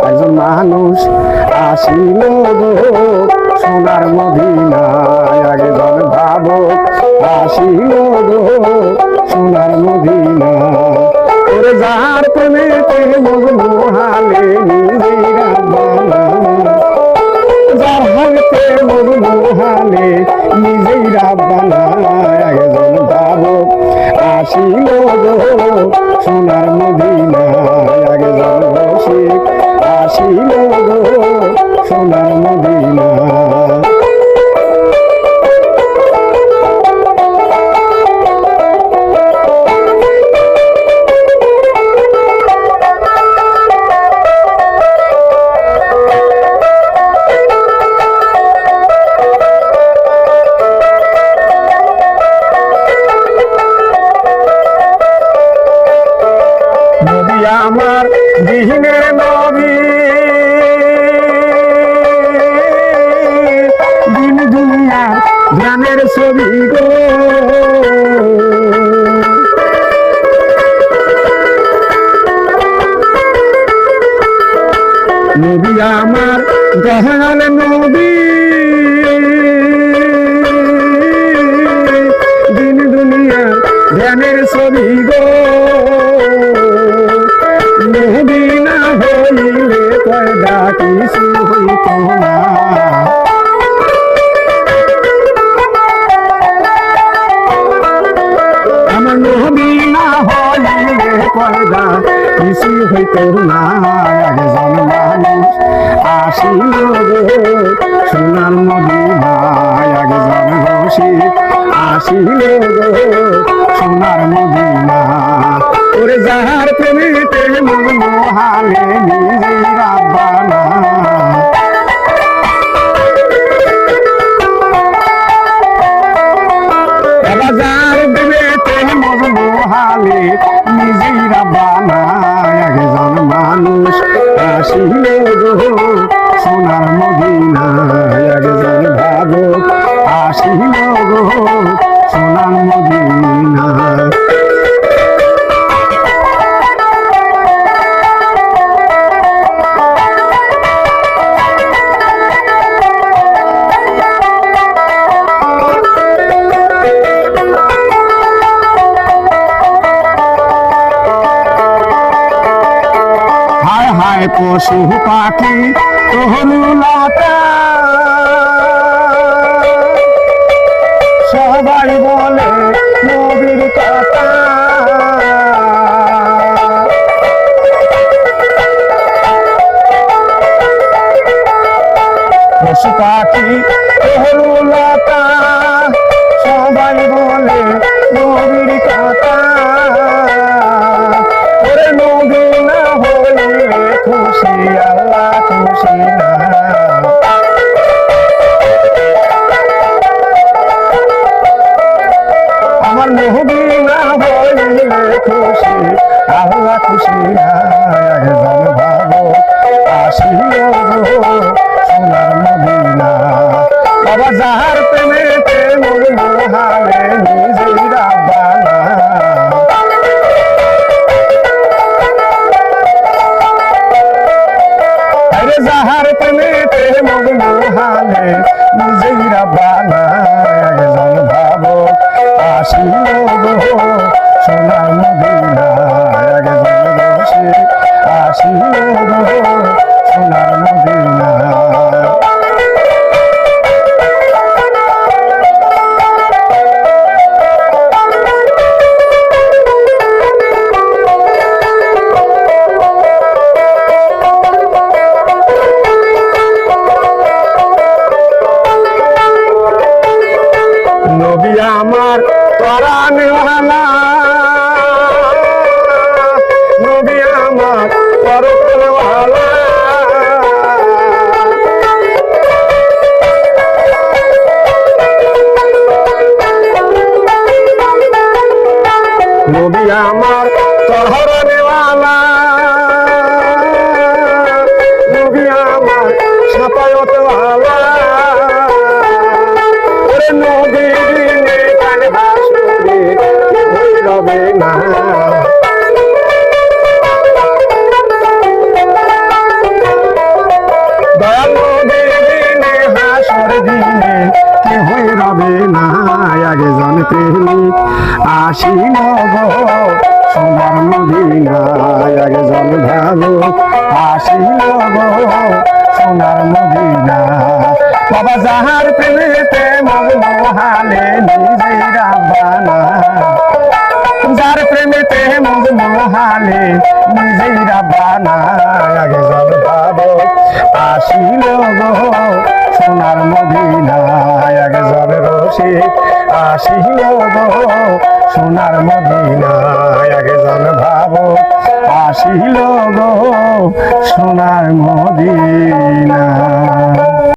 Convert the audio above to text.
একজন মানুষ আসিল গো সোনার মদিনায়, একজন ভাবক আসিল গো সোনার মদিনায়। ওরে যার প্রেমেতে মজনু হালে নিজেই রাব্বানা, যার হাতে মজনু হালে নিজেই রাব্বানা, একজন ভাবক আসিল গো সোনার মদিনায়, একজন রসিক আসিল গো সোনার মদিনায়। নবী আমার দিনের নবী, দিন দুনিয়ার জ্ঞানের ছবি গো। নবী আমার দয়াল নবী, দিন দুনিয়ার জ্ঞানের ছবি গো। নবী না হইলে কয়দা কিছু হইত না, আমার নবী না হইলে কয়দা কিছু হইত না। একজন মানুষ আসিল গো সোনার মদিনায়, একজন রসিক আসিল গো সোনার মদিনায়। ওরে যাহার প্রেমেতে মজনু হালে নিজেই রাব্বানা, যার প্রেমেতে মজনু হালে নিজেই রাব্বানা, একজন মানুষ আসিল গো সোনার মদিনায়, একজন ভাবক আসিল গো সোনার মদিনায়। হায় পশু পাখি তরুলতা, সবাই বলে নবীর কথা। পশু পাখি তরুলতা, সবাই বলে নবীর কথা। ওরে নবী না হইলে খুশি আল্লাহ খুশি না, আমার নবী না হইলে খুশি আল্লাহ খুশি না। একজন ভাবক আসিল গো সোনার মদিনায়, বাবা যাহার প্রেমেতে মজনু হালে নিজেই রাব্বানা, যাহার প্রেমেতে মজনু হালে নিজেই রাব্বানা, একজন ভাবক আসিল গো সোনার মদিনায়, একজন রসিক আসিল গো সোনার মদিনায়। নবী আমার পরাণওয়ালা, নবী আমার পরকালওয়ালা, নবী আমার তহরনেওয়ালা, নবী আমার সাফায়াতওয়ালা। ওরে নবী বিনে কাল হাসরে রবে না, আসিল গো সোনার মদিনায় আগে জল ঢালো আসিল গো সোনার মদিনা বাবা যাহার প্রেমেতে মহালে নিজেই রাব্বানা যার প্রেমেতে মহালে নিজেই রাব্বানা আগে জল ঢালো আসিল গো সোনার মদিনায় আগে জল রসে আসিল গো সোনার মদিনায় আগে জল ভাবো আসিল গো সোনার মদিনা।